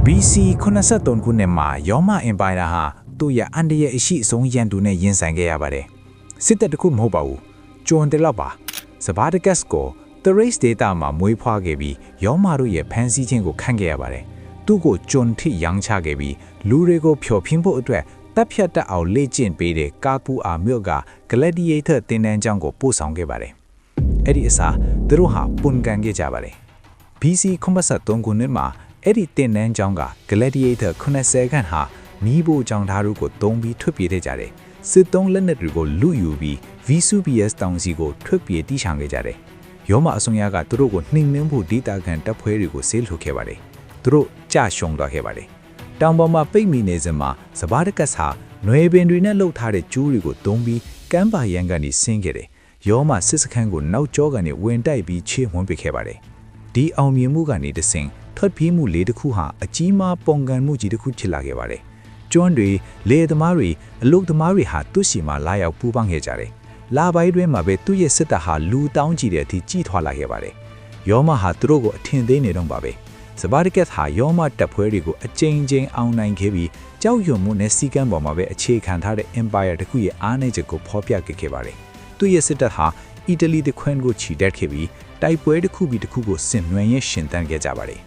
BC 93ခုနှစ်မှာရောမအင်ပိုင်ယာဟာသူ့ရဲ့အန်တရဲ့အရှိဆုံးရန်သူနဲ့ရင်ဆိုင်ခဲ့ရပါတယ်စစ်တပ်တခုမဟုတ်ပါဘူးကျွန်းတယ်လောက်ပါစပါဒကတ်ကို The Race Data မှာမွေးဖွားခဲ့ပြီးရောမတို့ရဲ့ဖန်ဆီးခြင်းကိုခံခဲ့ရပါတယ်သူ့ကိုကျွန်းထိရောင်းချခဲ့ပြီးလူတွေကိုဖျော်ဖြင်းဖို့အတွက်တပ်ဖြတ်တတ်အောင်လေ့ကျင့်ပေးတဲ့ကာပူအာမြို့က Gladiator တင်တန်းကျောင်းကိုပို့ဆောင်ခဲ့ပါတယ်အဲ့ဒီအစားသူတို့ဟာပွန်ကန်ခဲ့ကြပါတယ် BC 93ခုနှစ်မှာအဲ့ဒီတင်နန်းကျောင်းက Gladiator 90ခန့်ဟာမီးဖို့ကြောင်သားတို့ကိုတုံးပြီးထွက်ပြေးခဲ့ကြတယ်စစ်သုံးလက်နက်တွေကိုလူယူပြီး Vesuvius တောင်စီကိုထွက်ပြေးတိချောင်ခဲ့ကြတယ်ရောမအစုံရကသူတို့ကိုနှိမ်နှင်းဖို့ဒေတာခံတပ်ဖွဲ့တွေကိုဆေးလှုပ်ခဲ့ပါတယ်သူတို့ကြရှုံသွားခဲ့ပါတယ်တောင်ပေါ်မှာပိတ်မိနေစဉ်မှာစပါးတကတ်ဟာနွေပင်တွေနဲ့လှုပ်ထားတဲ့ကျူးတွေကိုတုံးပြီးကမ်းပါရန်ကနေဆင်းခဲ့တယ်ရောမစစ်စခန်းကိုနောက်ကျောကနေဝင်တိုက်ပြီးချေဝန်းပစ်ခဲ့ပါတယ်ဒီအောင်မြင်မှုကနေတဆင့်ထွက်ပြေးမှုလေးတစ်ခုဟာအကြီးမားပုံကန်မှုကြီးတစ်ခုဖြစ်လာခဲ့ပါတယ်ကျွန်းတွေလေသမားတွေအလုသမားတွေဟာသူ့စီမှာလာရောက်ပူးပေါင်းခဲ့ကြတယ်လာပိုင်းတွင်မှာပဲသူ့ရဲ့စစ်တပ်ဟာလူတောင်းကြည့်တဲ့အထိကြီးထွားလာခဲ့ပါတယ်ယောမဟာသူတို့ကိုအထင်သေးနေတော့ပါပဲစပါဒကက်ဟာယောမတပ်ဖွဲ့တွေကိုအကြိမ်ကြိမ်အောင်နိုင်ခဲ့ပြီးကြောက်ရွံ့မှုနဲ့စီကံပေါ်မှာပဲအခြေခံထားတဲ့ Empire တစ်ခုရဲ့အားနည်းချက်ကိုဖော်ပြခဲ့ပါတယ်သူ့ရဲ့စစ်တပ်ဟာအီတလီတခွန်းကိုချီတက်ခဲ့ပြီးတိုက်ပွဲတစ်ခုပြီးတစ်ခုကိုဆင်နွှဲရရှင်တန်းခဲ့ကြပါတယ်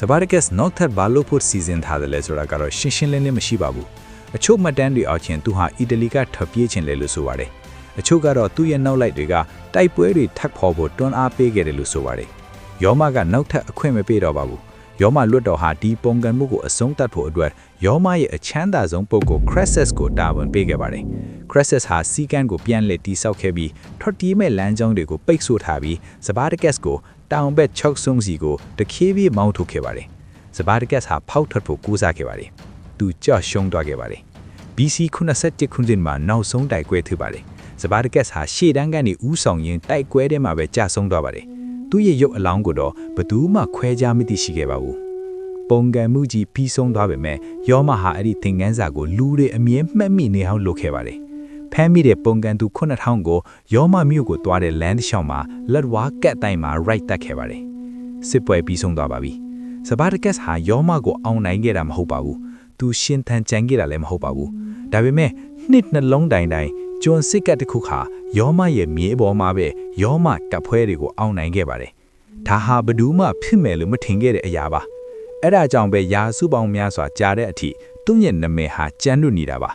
စပါဒကက်နောက်ထပ်ဘာလို့ဖို့စီစဉ်ထားတယ်လဲဆိုတာကတော့ရှင်းရှင်းလင်းလင်းမရှိပါဘူးအချို့မှတ်တမ်းတွေအောက်ချင်းသူဟာအီတလီကထပ်ပြေးခြင်းလေလို့ဆိုပါတယ်အချို့ကတော့သူ့ရဲ့နောက်လိုက်တွေကတိုက်ပွဲတွေထပ်ဖော်ဖို့တွန်းအားပေးခဲ့တယ်လို့ဆိုပါတယ်ယောမကနောက်ထပ်အခွင့်မပေးတော့ပါဘူးယောမလွတ်တော်ဟာဒီပုံကန်မှုကိုအဆုံးသတ်ဖို့အတွက်ယောမရဲ့အချမ်းသာဆုံးပုဂ္ဂိုလ် Crassus ကိုတာဝန်ပေးခဲ့ပါတယ် Crassus ဟာစီကန်ကိုပြန်လည်တိစောက်ခဲ့ပြီးထွက်တီးမဲ့လမ်းကြောင်းတွေကိုပိတ်ဆို့ထားပြီးစပါဒကက်ကိုတောင်ဘက်6ဆုံစီကိုတခေးပြေးမောင်းထုတ်ခဲ့ပါတယ်စပါဒကက်ဟာဖောက်ထွက်ဖို့ကူးစားခဲ့ပါတယ်သူကြောက်ရှုံးသွားခဲ့ပါတယ် BC 97ခုနှစ်မှာနောက်ဆုံးတိုက်ပွဲဖြစ်ပါတယ်စပါဒကက်ဟာရှေ့တန်းကနေဦးဆောင်ရင်းတိုက်ပွဲထဲမှာပဲကြာဆုံးသွားပါတယ်သူ့ရဲ့ရုပ်အလောင်းကိုတော့ဘယ်သူမှခွဲခြားမသိရှိခဲ့ပါဘူးပုံကန်မှုကြီးပြီးဆုံးသွားပေမဲ့ယောမဟာအဲ့ဒီသင်ခန်းစာကိုလူတွေအမြဲမှတ်မိနေအောင်လုပ်ခဲ့ပါတယ်ဖမ်းမိတဲ့ပုံကန်သူ9000ကိုယောမမြို့ကိုသွားတဲ့လမ်းတစ်လျှောက်မှာလက်ဝါးကက်တိုင်းမှာ right တက်ခဲ့ပါတယ်စစ်ပွဲပြီးဆုံးသွားပါပြီစပါဒကက်ဟာယောမကိုအောင်နိုင်ခဲ့တာမဟုတ်ပါဘူးသူရှင်သန်ကြံခဲ့တာလည်းမဟုတ်ပါဘူးဒါပေမဲ့နှစ်နှလုံးတိုင်းကျွန်းစစ်ကတ်တစ်ခုခါယောမရဲ့မြေပေါ်မှာပဲယောမတပ်ဖွဲ့တွေကိုအောင်နိုင်ခဲ့ပါတယ်ဒါဟာဘယ်သူမှဖြစ်မယ်လို့မထင်ခဲ့တဲ့အရာပါအဲ့ဒါကြောင့်ပဲယာစုပေါင်းများစွာကြားတဲ့အထိသူ့ရဲ့နာမည်ဟာကျန်းလို့နေတာပါ